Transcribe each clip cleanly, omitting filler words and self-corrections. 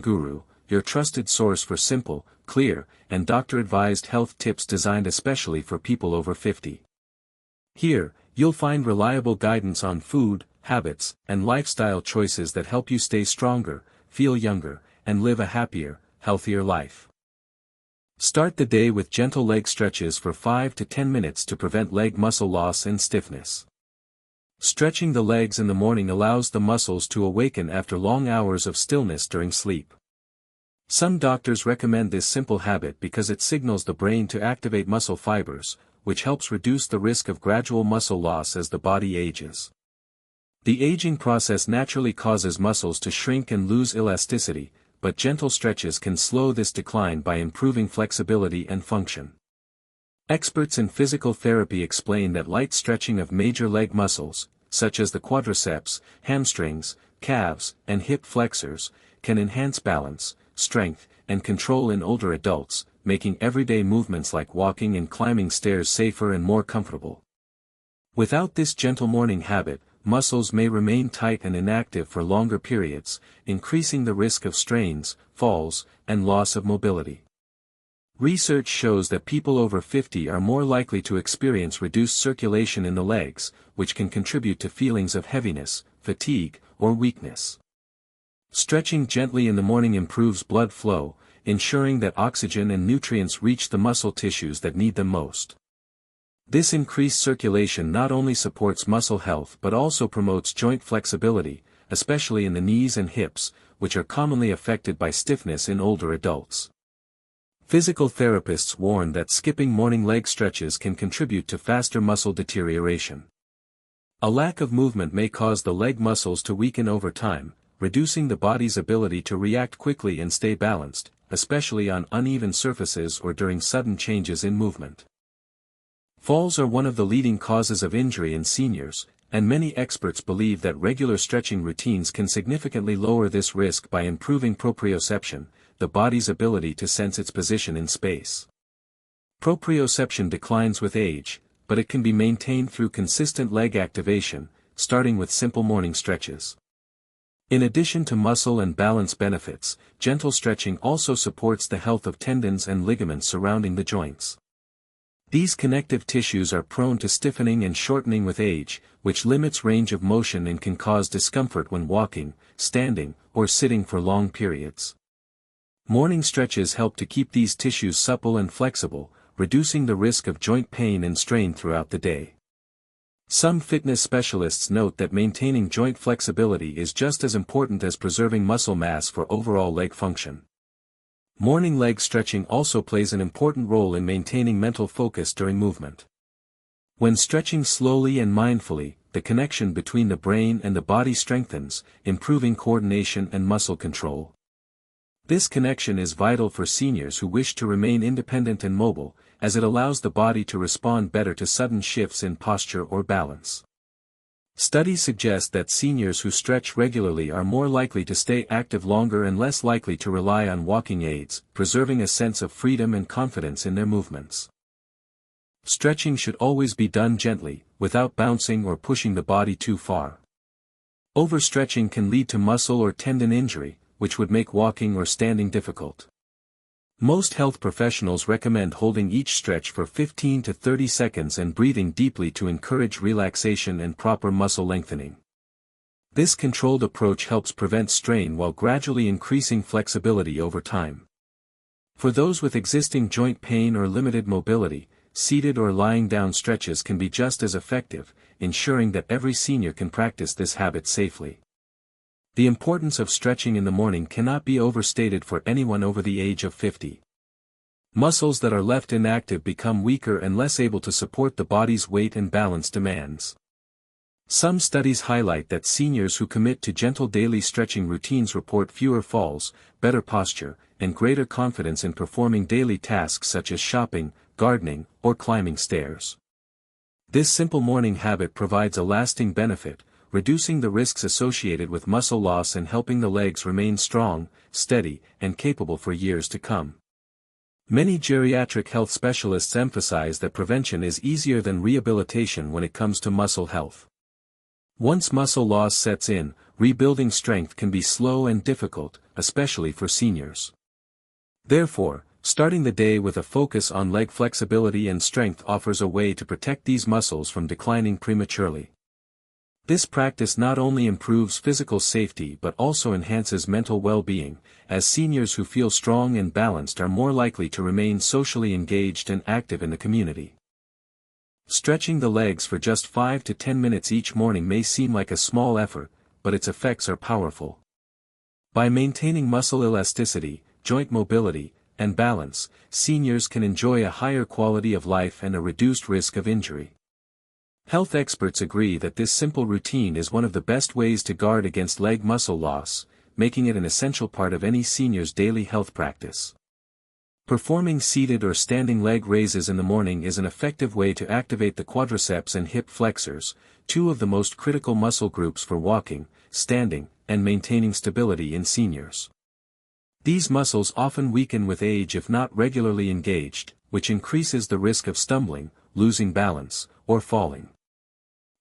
Guru, your trusted source for simple, clear, and doctor-advised health tips designed especially for people over 50. Here, you'll find reliable guidance on food, habits, and lifestyle choices that help you stay stronger, feel younger, and live a happier, healthier life. Start the day with gentle leg stretches for 5 to 10 minutes to prevent leg muscle loss and stiffness. Stretching the legs in the morning allows the muscles to awaken after long hours of stillness during sleep. Some doctors recommend this simple habit because it signals the brain to activate muscle fibers, which helps reduce the risk of gradual muscle loss as the body ages. The aging process naturally causes muscles to shrink and lose elasticity, but gentle stretches can slow this decline by improving flexibility and function. Experts in physical therapy explain that light stretching of major leg muscles, such as the quadriceps, hamstrings, calves, and hip flexors, can enhance balance, strength, and control in older adults, making everyday movements like walking and climbing stairs safer and more comfortable. Without this gentle morning habit, muscles may remain tight and inactive for longer periods, increasing the risk of strains, falls, and loss of mobility. Research shows that people over 50 are more likely to experience reduced circulation in the legs, which can contribute to feelings of heaviness, fatigue, or weakness. Stretching gently in the morning improves blood flow, ensuring that oxygen and nutrients reach the muscle tissues that need them most. This increased circulation not only supports muscle health but also promotes joint flexibility, especially in the knees and hips, which are commonly affected by stiffness in older adults. Physical therapists warn that skipping morning leg stretches can contribute to faster muscle deterioration. A lack of movement may cause the leg muscles to weaken over time, reducing the body's ability to react quickly and stay balanced, especially on uneven surfaces or during sudden changes in movement. Falls are one of the leading causes of injury in seniors, and many experts believe that regular stretching routines can significantly lower this risk by improving proprioception, the body's ability to sense its position in space. Proprioception declines with age, but it can be maintained through consistent leg activation, starting with simple morning stretches. In addition to muscle and balance benefits, gentle stretching also supports the health of tendons and ligaments surrounding the joints. These connective tissues are prone to stiffening and shortening with age, which limits range of motion and can cause discomfort when walking, standing, or sitting for long periods. Morning stretches help to keep these tissues supple and flexible, reducing the risk of joint pain and strain throughout the day. Some fitness specialists note that maintaining joint flexibility is just as important as preserving muscle mass for overall leg function. Morning leg stretching also plays an important role in maintaining mental focus during movement. When stretching slowly and mindfully, the connection between the brain and the body strengthens, improving coordination and muscle control. This connection is vital for seniors who wish to remain independent and mobile, as it allows the body to respond better to sudden shifts in posture or balance. Studies suggest that seniors who stretch regularly are more likely to stay active longer and less likely to rely on walking aids, preserving a sense of freedom and confidence in their movements. Stretching should always be done gently, without bouncing or pushing the body too far. Overstretching can lead to muscle or tendon injury, which would make walking or standing difficult. Most health professionals recommend holding each stretch for 15 to 30 seconds and breathing deeply to encourage relaxation and proper muscle lengthening. This controlled approach helps prevent strain while gradually increasing flexibility over time. For those with existing joint pain or limited mobility, seated or lying down stretches can be just as effective, ensuring that every senior can practice this habit safely. The importance of stretching in the morning cannot be overstated for anyone over the age of 50. Muscles that are left inactive become weaker and less able to support the body's weight and balance demands. Some studies highlight that seniors who commit to gentle daily stretching routines report fewer falls, better posture, and greater confidence in performing daily tasks such as shopping, gardening, or climbing stairs. This simple morning habit provides a lasting benefit, reducing the risks associated with muscle loss and helping the legs remain strong, steady, and capable for years to come. Many geriatric health specialists emphasize that prevention is easier than rehabilitation when it comes to muscle health. Once muscle loss sets in, rebuilding strength can be slow and difficult, especially for seniors. Therefore, starting the day with a focus on leg flexibility and strength offers a way to protect these muscles from declining prematurely. This practice not only improves physical safety but also enhances mental well-being, as seniors who feel strong and balanced are more likely to remain socially engaged and active in the community. Stretching the legs for just 5 to 10 minutes each morning may seem like a small effort, but its effects are powerful. By maintaining muscle elasticity, joint mobility, and balance, seniors can enjoy a higher quality of life and a reduced risk of injury. Health experts agree that this simple routine is one of the best ways to guard against leg muscle loss, making it an essential part of any senior's daily health practice. Performing seated or standing leg raises in the morning is an effective way to activate the quadriceps and hip flexors, two of the most critical muscle groups for walking, standing, and maintaining stability in seniors. These muscles often weaken with age if not regularly engaged, which increases the risk of stumbling, losing balance, or falling.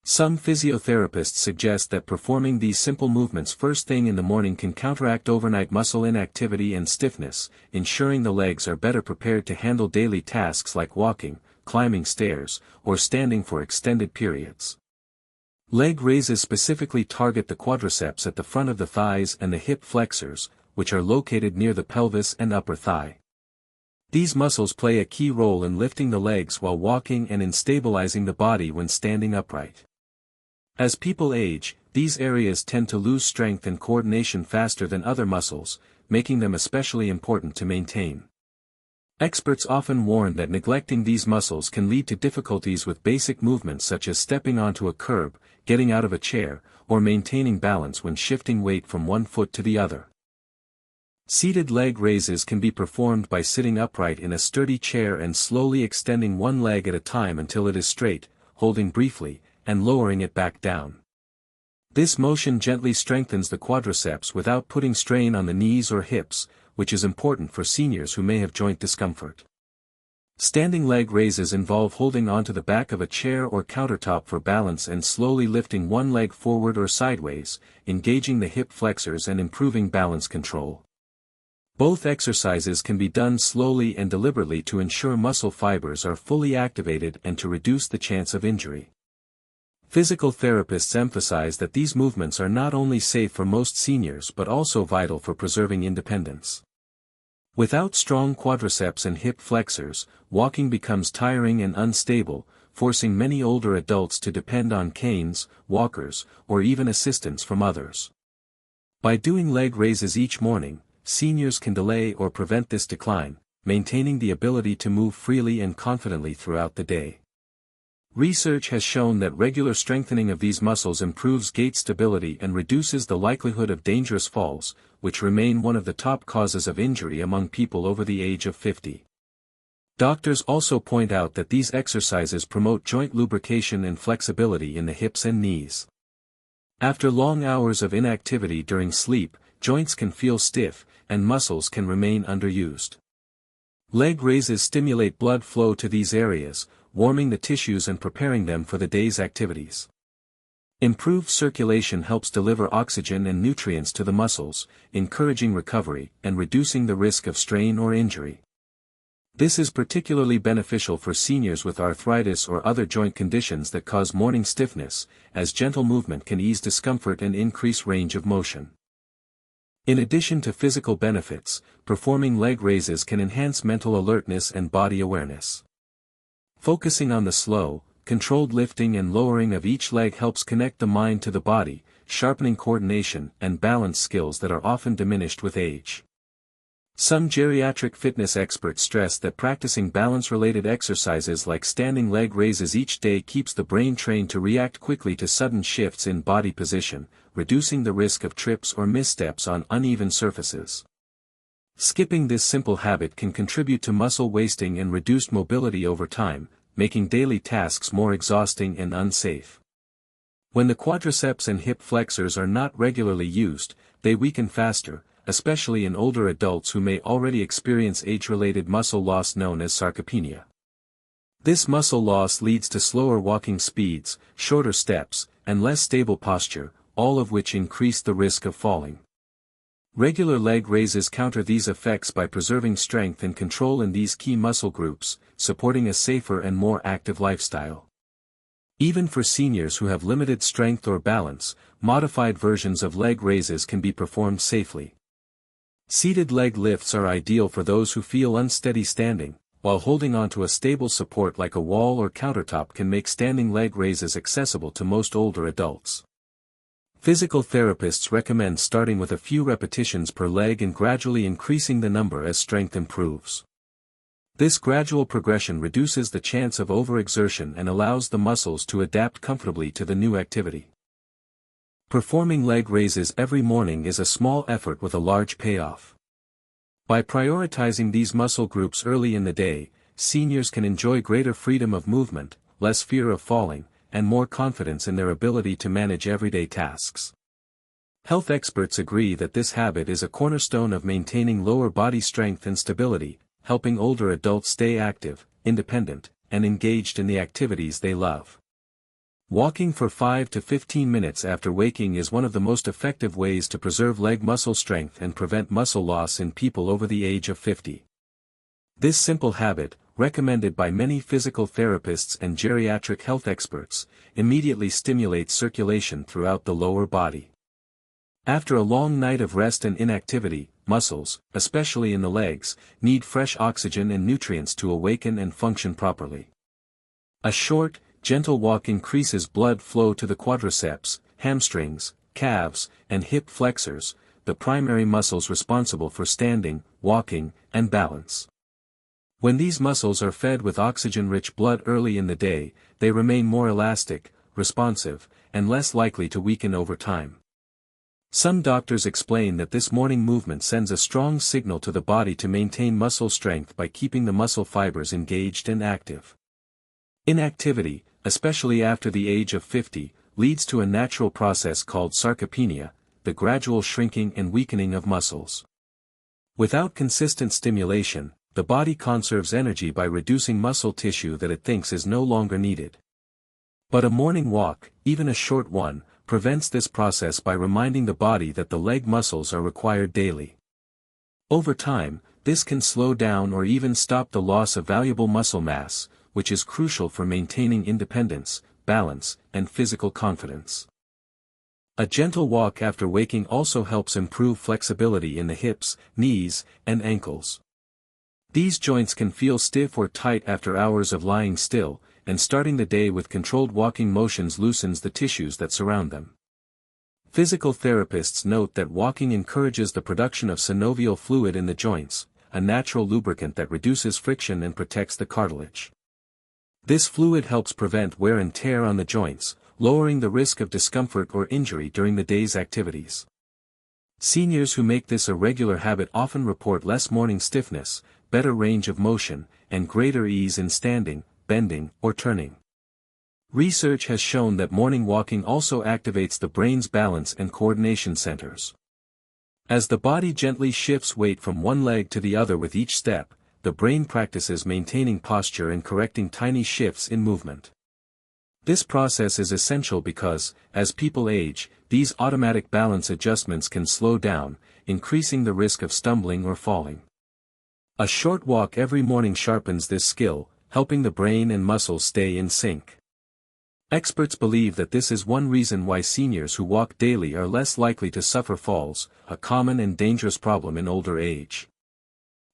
Some physiotherapists suggest that performing these simple movements first thing in the morning can counteract overnight muscle inactivity and stiffness, ensuring the legs are better prepared to handle daily tasks like walking, climbing stairs, or standing for extended periods. Leg raises specifically target the quadriceps at the front of the thighs and the hip flexors, which are located near the pelvis and upper thigh. These muscles play a key role in lifting the legs while walking and in stabilizing the body when standing upright. As people age, these areas tend to lose strength and coordination faster than other muscles, making them especially important to maintain. Experts often warn that neglecting these muscles can lead to difficulties with basic movements such as stepping onto a curb, getting out of a chair, or maintaining balance when shifting weight from one foot to the other. Seated leg raises can be performed by sitting upright in a sturdy chair and slowly extending one leg at a time until it is straight, holding briefly, and lowering it back down. This motion gently strengthens the quadriceps without putting strain on the knees or hips, which is important for seniors who may have joint discomfort. Standing leg raises involve holding onto the back of a chair or countertop for balance and slowly lifting one leg forward or sideways, engaging the hip flexors and improving balance control. Both exercises can be done slowly and deliberately to ensure muscle fibers are fully activated and to reduce the chance of injury. Physical therapists emphasize that these movements are not only safe for most seniors but also vital for preserving independence. Without strong quadriceps and hip flexors, walking becomes tiring and unstable, forcing many older adults to depend on canes, walkers, or even assistance from others. By doing leg raises each morning, seniors can delay or prevent this decline, maintaining the ability to move freely and confidently throughout the day. Research has shown that regular strengthening of these muscles improves gait stability and reduces the likelihood of dangerous falls, which remain one of the top causes of injury among people over the age of 50. Doctors also point out that these exercises promote joint lubrication and flexibility in the hips and knees. After long hours of inactivity during sleep, joints can feel stiff, and muscles can remain underused. Leg raises stimulate blood flow to these areas, warming the tissues and preparing them for the day's activities. Improved circulation helps deliver oxygen and nutrients to the muscles, encouraging recovery and reducing the risk of strain or injury. This is particularly beneficial for seniors with arthritis or other joint conditions that cause morning stiffness, as gentle movement can ease discomfort and increase range of motion. In addition to physical benefits, performing leg raises can enhance mental alertness and body awareness. Focusing on the slow, controlled lifting and lowering of each leg helps connect the mind to the body, sharpening coordination and balance skills that are often diminished with age. Some geriatric fitness experts stress that practicing balance-related exercises like standing leg raises each day keeps the brain trained to react quickly to sudden shifts in body position, reducing the risk of trips or missteps on uneven surfaces. Skipping this simple habit can contribute to muscle wasting and reduced mobility over time, making daily tasks more exhausting and unsafe. When the quadriceps and hip flexors are not regularly used, they weaken faster, especially in older adults who may already experience age-related muscle loss known as sarcopenia. This muscle loss leads to slower walking speeds, shorter steps, and less stable posture, all of which increase the risk of falling. Regular leg raises counter these effects by preserving strength and control in these key muscle groups, supporting a safer and more active lifestyle. Even for seniors who have limited strength or balance, modified versions of leg raises can be performed safely. Seated leg lifts are ideal for those who feel unsteady standing, while holding onto a stable support like a wall or countertop can make standing leg raises accessible to most older adults. Physical therapists recommend starting with a few repetitions per leg and gradually increasing the number as strength improves. This gradual progression reduces the chance of overexertion and allows the muscles to adapt comfortably to the new activity. Performing leg raises every morning is a small effort with a large payoff. By prioritizing these muscle groups early in the day, seniors can enjoy greater freedom of movement, less fear of falling, and more confidence in their ability to manage everyday tasks. Health experts agree that this habit is a cornerstone of maintaining lower body strength and stability, helping older adults stay active, independent, and engaged in the activities they love. Walking for 5 to 15 minutes after waking is one of the most effective ways to preserve leg muscle strength and prevent muscle loss in people over the age of 50. This simple habit, recommended by many physical therapists and geriatric health experts, immediately stimulates circulation throughout the lower body. After a long night of rest and inactivity, muscles, especially in the legs, need fresh oxygen and nutrients to awaken and function properly. A short, gentle walk increases blood flow to the quadriceps, hamstrings, calves, and hip flexors, the primary muscles responsible for standing, walking, and balance. When these muscles are fed with oxygen-rich blood early in the day, they remain more elastic, responsive, and less likely to weaken over time. Some doctors explain that this morning movement sends a strong signal to the body to maintain muscle strength by keeping the muscle fibers engaged and active. Inactivity, especially after the age of 50, leads to a natural process called sarcopenia, the gradual shrinking and weakening of muscles. Without consistent stimulation, the body conserves energy by reducing muscle tissue that it thinks is no longer needed. But a morning walk, even a short one, prevents this process by reminding the body that the leg muscles are required daily. Over time, this can slow down or even stop the loss of valuable muscle mass, which is crucial for maintaining independence, balance, and physical confidence. A gentle walk after waking also helps improve flexibility in the hips, knees, and ankles. These joints can feel stiff or tight after hours of lying still, and starting the day with controlled walking motions loosens the tissues that surround them. Physical therapists note that walking encourages the production of synovial fluid in the joints, a natural lubricant that reduces friction and protects the cartilage. This fluid helps prevent wear and tear on the joints, lowering the risk of discomfort or injury during the day's activities. Seniors who make this a regular habit often report less morning stiffness, better range of motion, and greater ease in standing, bending, or turning. Research has shown that morning walking also activates the brain's balance and coordination centers. As the body gently shifts weight from one leg to the other with each step, the brain practices maintaining posture and correcting tiny shifts in movement. This process is essential because, as people age, these automatic balance adjustments can slow down, increasing the risk of stumbling or falling. A short walk every morning sharpens this skill, helping the brain and muscles stay in sync. Experts believe that this is one reason why seniors who walk daily are less likely to suffer falls, a common and dangerous problem in older age.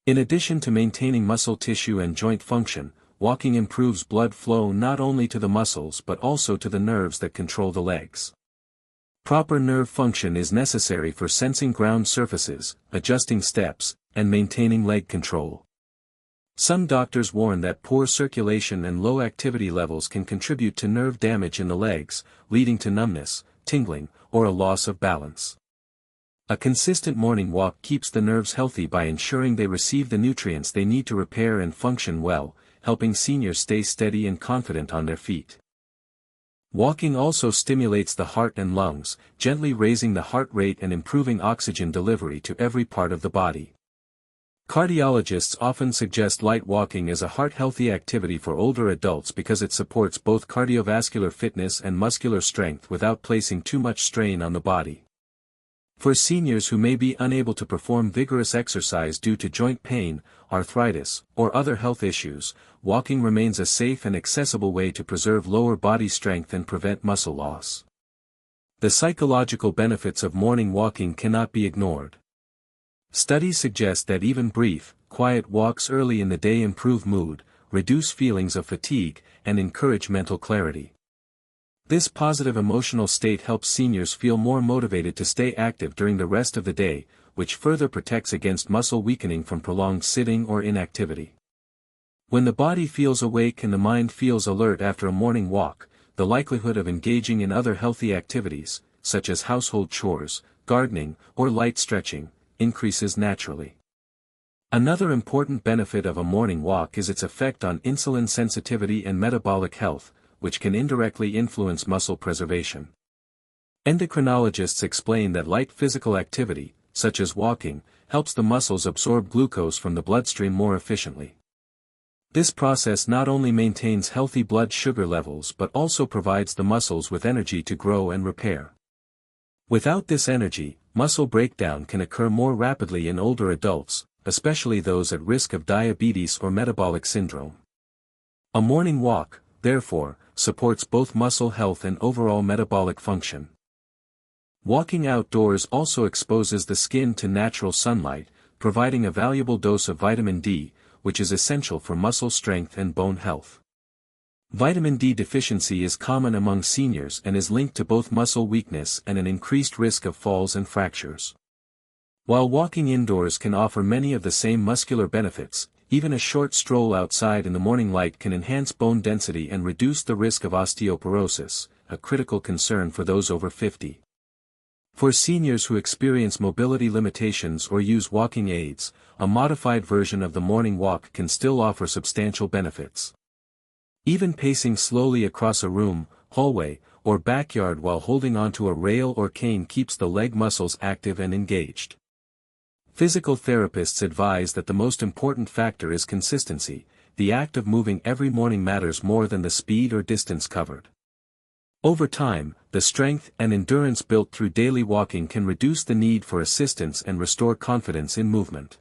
In addition to maintaining muscle tissue and joint function, walking improves blood flow not only to the muscles but also to the nerves that control the legs. Proper nerve function is necessary for sensing ground surfaces, adjusting steps, and maintaining leg control. Some doctors warn that poor circulation and low activity levels can contribute to nerve damage in the legs, leading to numbness, tingling, or a loss of balance. A consistent morning walk keeps the nerves healthy by ensuring they receive the nutrients they need to repair and function well, helping seniors stay steady and confident on their feet. Walking also stimulates the heart and lungs, gently raising the heart rate and improving oxygen delivery to every part of the body. Cardiologists often suggest light walking as a heart-healthy activity for older adults because it supports both cardiovascular fitness and muscular strength without placing too much strain on the body. For seniors who may be unable to perform vigorous exercise due to joint pain, arthritis, or other health issues, walking remains a safe and accessible way to preserve lower body strength and prevent muscle loss. The psychological benefits of morning walking cannot be ignored. Studies suggest that even brief, quiet walks early in the day improve mood, reduce feelings of fatigue, and encourage mental clarity. This positive emotional state helps seniors feel more motivated to stay active during the rest of the day, which further protects against muscle weakening from prolonged sitting or inactivity. When the body feels awake and the mind feels alert after a morning walk, the likelihood of engaging in other healthy activities, such as household chores, gardening, or light stretching, increases naturally. Another important benefit of a morning walk is its effect on insulin sensitivity and metabolic health, which can indirectly influence muscle preservation. Endocrinologists explain that light physical activity, such as walking, helps the muscles absorb glucose from the bloodstream more efficiently. This process not only maintains healthy blood sugar levels but also provides the muscles with energy to grow and repair. Without this energy, muscle breakdown can occur more rapidly in older adults, especially those at risk of diabetes or metabolic syndrome. A morning walk, therefore, supports both muscle health and overall metabolic function. Walking outdoors also exposes the skin to natural sunlight, providing a valuable dose of vitamin D, which is essential for muscle strength and bone health. Vitamin D deficiency is common among seniors and is linked to both muscle weakness and an increased risk of falls and fractures. While walking indoors can offer many of the same muscular benefits, even a short stroll outside in the morning light can enhance bone density and reduce the risk of osteoporosis, a critical concern for those over 50. For seniors who experience mobility limitations or use walking aids, a modified version of the morning walk can still offer substantial benefits. Even pacing slowly across a room, hallway, or backyard while holding onto a rail or cane keeps the leg muscles active and engaged. Physical therapists advise that the most important factor is consistency. The act of moving every morning matters more than the speed or distance covered. Over time, the strength and endurance built through daily walking can reduce the need for assistance and restore confidence in movement.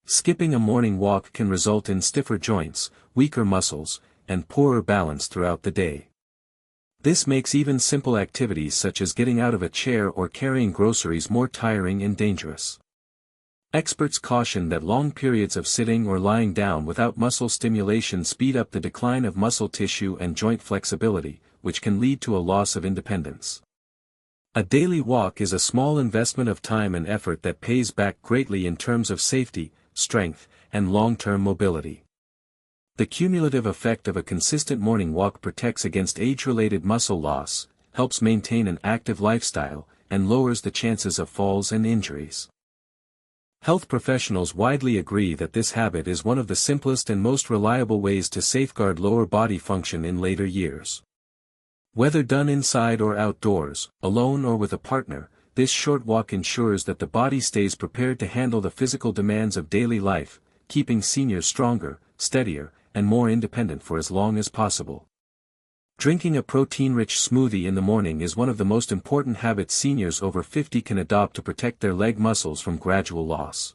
Skipping a morning walk can result in stiffer joints, weaker muscles, and poorer balance throughout the day. This makes even simple activities such as getting out of a chair or carrying groceries more tiring and dangerous. Experts caution that long periods of sitting or lying down without muscle stimulation speed up the decline of muscle tissue and joint flexibility, which can lead to a loss of independence. A daily walk is a small investment of time and effort that pays back greatly in terms of safety, strength, and long-term mobility. The cumulative effect of a consistent morning walk protects against age-related muscle loss, helps maintain an active lifestyle, and lowers the chances of falls and injuries. Health professionals widely agree that this habit is one of the simplest and most reliable ways to safeguard lower body function in later years. Whether done inside or outdoors, alone or with a partner, this short walk ensures that the body stays prepared to handle the physical demands of daily life, keeping seniors stronger, steadier, and more independent for as long as possible. Drinking a protein-rich smoothie in the morning is one of the most important habits seniors over 50 can adopt to protect their leg muscles from gradual loss.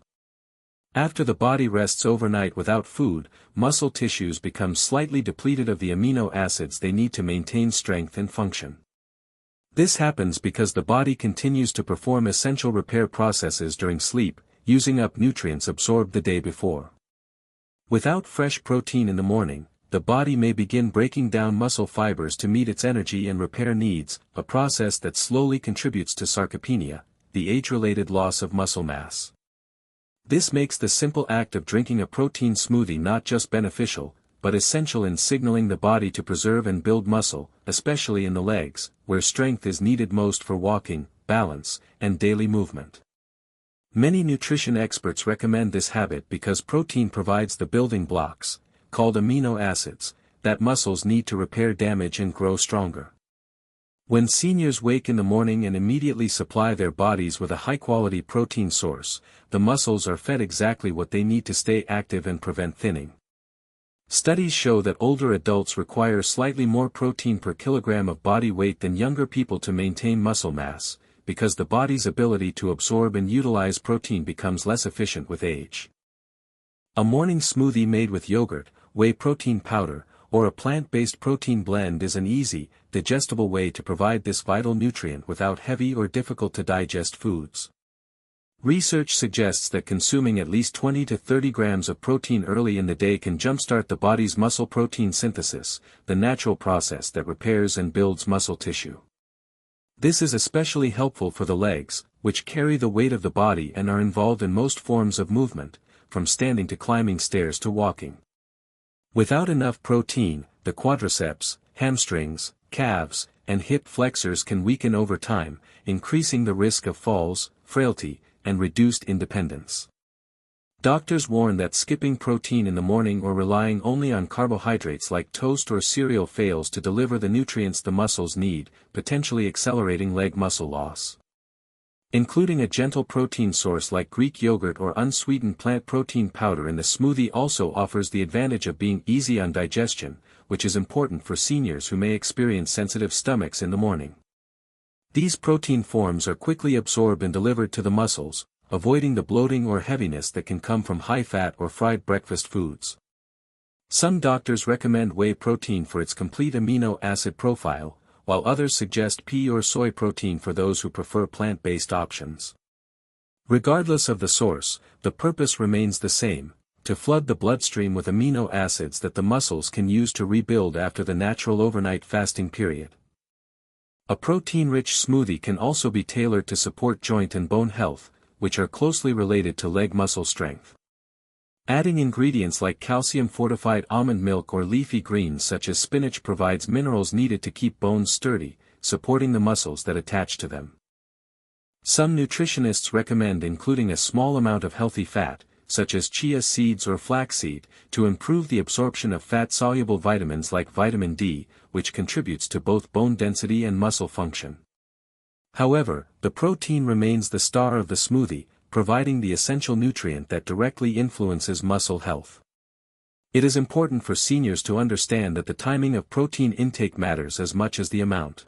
After the body rests overnight without food, muscle tissues become slightly depleted of the amino acids they need to maintain strength and function. This happens because the body continues to perform essential repair processes during sleep, using up nutrients absorbed the day before. Without fresh protein in the morning, the body may begin breaking down muscle fibers to meet its energy and repair needs, a process that slowly contributes to sarcopenia, the age-related loss of muscle mass. This makes the simple act of drinking a protein smoothie not just beneficial, but essential in signaling the body to preserve and build muscle, especially in the legs, where strength is needed most for walking, balance, and daily movement. Many nutrition experts recommend this habit because protein provides the building blocks, called amino acids, that muscles need to repair damage and grow stronger. When seniors wake in the morning and immediately supply their bodies with a high-quality protein source, the muscles are fed exactly what they need to stay active and prevent thinning. Studies show that older adults require slightly more protein per kilogram of body weight than younger people to maintain muscle mass, because the body's ability to absorb and utilize protein becomes less efficient with age. A morning smoothie made with yogurt, whey protein powder, or a plant-based protein blend is an easy, digestible way to provide this vital nutrient without heavy or difficult-to-digest foods. Research suggests that consuming at least 20 to 30 grams of protein early in the day can jumpstart the body's muscle protein synthesis, the natural process that repairs and builds muscle tissue. This is especially helpful for the legs, which carry the weight of the body and are involved in most forms of movement, from standing to climbing stairs to walking. Without enough protein, the quadriceps, hamstrings, calves, and hip flexors can weaken over time, increasing the risk of falls, frailty, and reduced independence. Doctors warn that skipping protein in the morning or relying only on carbohydrates like toast or cereal fails to deliver the nutrients the muscles need, potentially accelerating leg muscle loss. Including a gentle protein source like Greek yogurt or unsweetened plant protein powder in the smoothie also offers the advantage of being easy on digestion, which is important for seniors who may experience sensitive stomachs in the morning. These protein forms are quickly absorbed and delivered to the muscles, avoiding the bloating or heaviness that can come from high-fat or fried breakfast foods. Some doctors recommend whey protein for its complete amino acid profile, while others suggest pea or soy protein for those who prefer plant-based options. Regardless of the source, the purpose remains the same: to flood the bloodstream with amino acids that the muscles can use to rebuild after the natural overnight fasting period. A protein-rich smoothie can also be tailored to support joint and bone health, which are closely related to leg muscle strength. Adding ingredients like calcium-fortified almond milk or leafy greens such as spinach provides minerals needed to keep bones sturdy, supporting the muscles that attach to them. Some nutritionists recommend including a small amount of healthy fat, such as chia seeds or flaxseed, to improve the absorption of fat-soluble vitamins like vitamin D, which contributes to both bone density and muscle function. However, the protein remains the star of the smoothie, providing the essential nutrient that directly influences muscle health. It is important for seniors to understand that the timing of protein intake matters as much as the amount.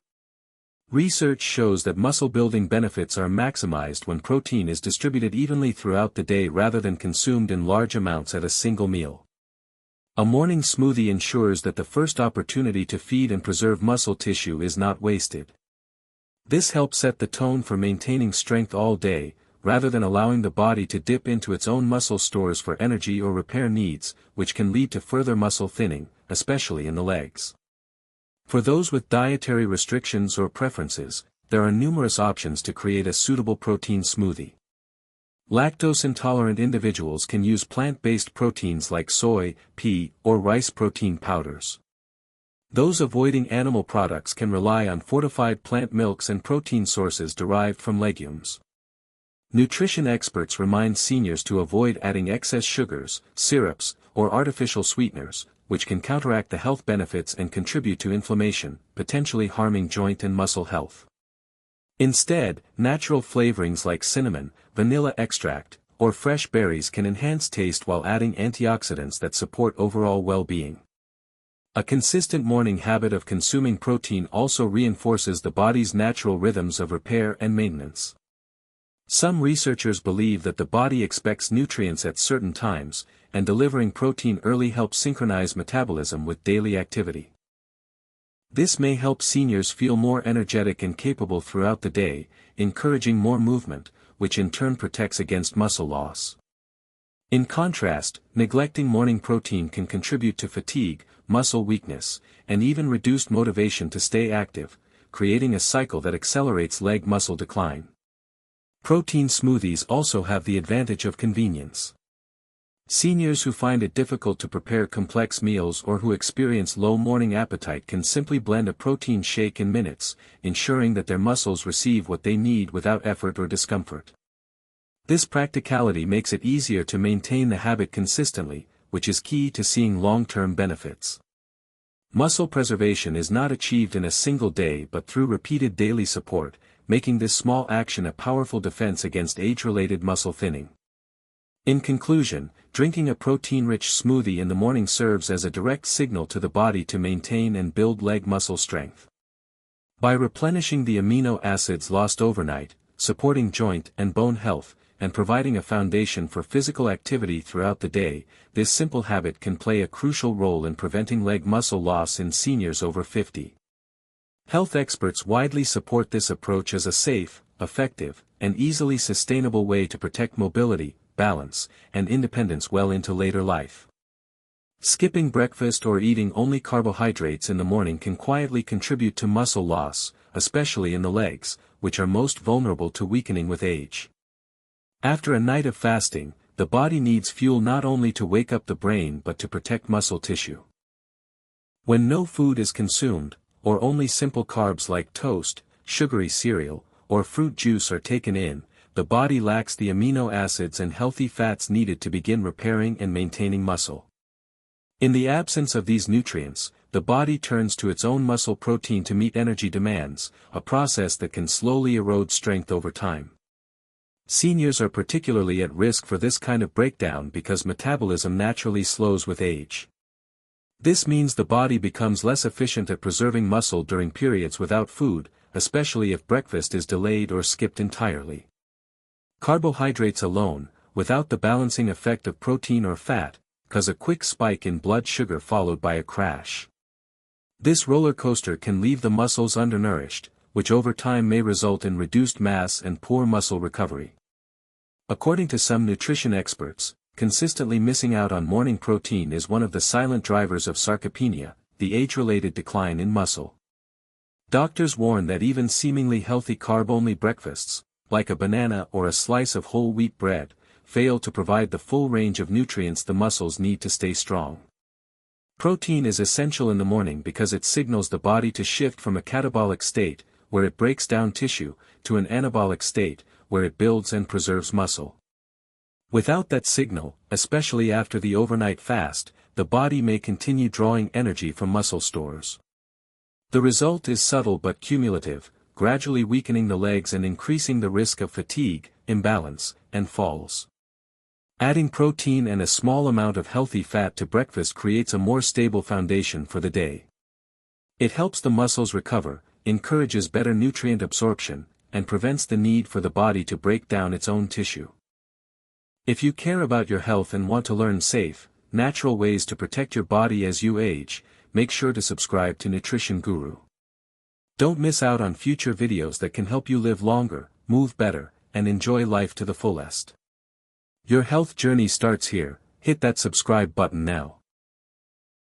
Research shows that muscle-building benefits are maximized when protein is distributed evenly throughout the day rather than consumed in large amounts at a single meal. A morning smoothie ensures that the first opportunity to feed and preserve muscle tissue is not wasted. This helps set the tone for maintaining strength all day, rather than allowing the body to dip into its own muscle stores for energy or repair needs, which can lead to further muscle thinning, especially in the legs. For those with dietary restrictions or preferences, there are numerous options to create a suitable protein smoothie. Lactose-intolerant individuals can use plant-based proteins like soy, pea, or rice protein powders. Those avoiding animal products can rely on fortified plant milks and protein sources derived from legumes. Nutrition experts remind seniors to avoid adding excess sugars, syrups, or artificial sweeteners, which can counteract the health benefits and contribute to inflammation, potentially harming joint and muscle health. Instead, natural flavorings like cinnamon, vanilla extract, or fresh berries can enhance taste while adding antioxidants that support overall well-being. A consistent morning habit of consuming protein also reinforces the body's natural rhythms of repair and maintenance. Some researchers believe that the body expects nutrients at certain times, and delivering protein early helps synchronize metabolism with daily activity. This may help seniors feel more energetic and capable throughout the day, encouraging more movement, which in turn protects against muscle loss. In contrast, neglecting morning protein can contribute to fatigue, muscle weakness, and even reduced motivation to stay active, creating a cycle that accelerates leg muscle decline. Protein smoothies also have the advantage of convenience. Seniors who find it difficult to prepare complex meals or who experience low morning appetite can simply blend a protein shake in minutes, ensuring that their muscles receive what they need without effort or discomfort. This practicality makes it easier to maintain the habit consistently, which is key to seeing long-term benefits. Muscle preservation is not achieved in a single day but through repeated daily support, making this small action a powerful defense against age-related muscle thinning. In conclusion, drinking a protein-rich smoothie in the morning serves as a direct signal to the body to maintain and build leg muscle strength. By replenishing the amino acids lost overnight, supporting joint and bone health, and providing a foundation for physical activity throughout the day, this simple habit can play a crucial role in preventing leg muscle loss in seniors over 50. Health experts widely support this approach as a safe, effective, and easily sustainable way to protect mobility, balance, and independence well into later life. Skipping breakfast or eating only carbohydrates in the morning can quietly contribute to muscle loss, especially in the legs, which are most vulnerable to weakening with age. After a night of fasting, the body needs fuel not only to wake up the brain but to protect muscle tissue. When no food is consumed, or only simple carbs like toast, sugary cereal, or fruit juice are taken in, the body lacks the amino acids and healthy fats needed to begin repairing and maintaining muscle. In the absence of these nutrients, the body turns to its own muscle protein to meet energy demands, a process that can slowly erode strength over time. Seniors are particularly at risk for this kind of breakdown because metabolism naturally slows with age. This means the body becomes less efficient at preserving muscle during periods without food, especially if breakfast is delayed or skipped entirely. Carbohydrates alone, without the balancing effect of protein or fat, cause a quick spike in blood sugar followed by a crash. This roller coaster can leave the muscles undernourished, which over time may result in reduced mass and poor muscle recovery. According to some nutrition experts, consistently missing out on morning protein is one of the silent drivers of sarcopenia, the age-related decline in muscle. Doctors warn that even seemingly healthy carb-only breakfasts, like a banana or a slice of whole wheat bread, fail to provide the full range of nutrients the muscles need to stay strong. Protein is essential in the morning because it signals the body to shift from a catabolic state, where it breaks down tissue, to an anabolic state, where it builds and preserves muscle. Without that signal, especially after the overnight fast, the body may continue drawing energy from muscle stores. The result is subtle but cumulative, gradually weakening the legs and increasing the risk of fatigue, imbalance, and falls. Adding protein and a small amount of healthy fat to breakfast creates a more stable foundation for the day. It helps the muscles recover, encourages better nutrient absorption, and prevents the need for the body to break down its own tissue. If you care about your health and want to learn safe, natural ways to protect your body as you age, make sure to subscribe to Nutrition Guru. Don't miss out on future videos that can help you live longer, move better, and enjoy life to the fullest. Your health journey starts here. Hit that subscribe button now.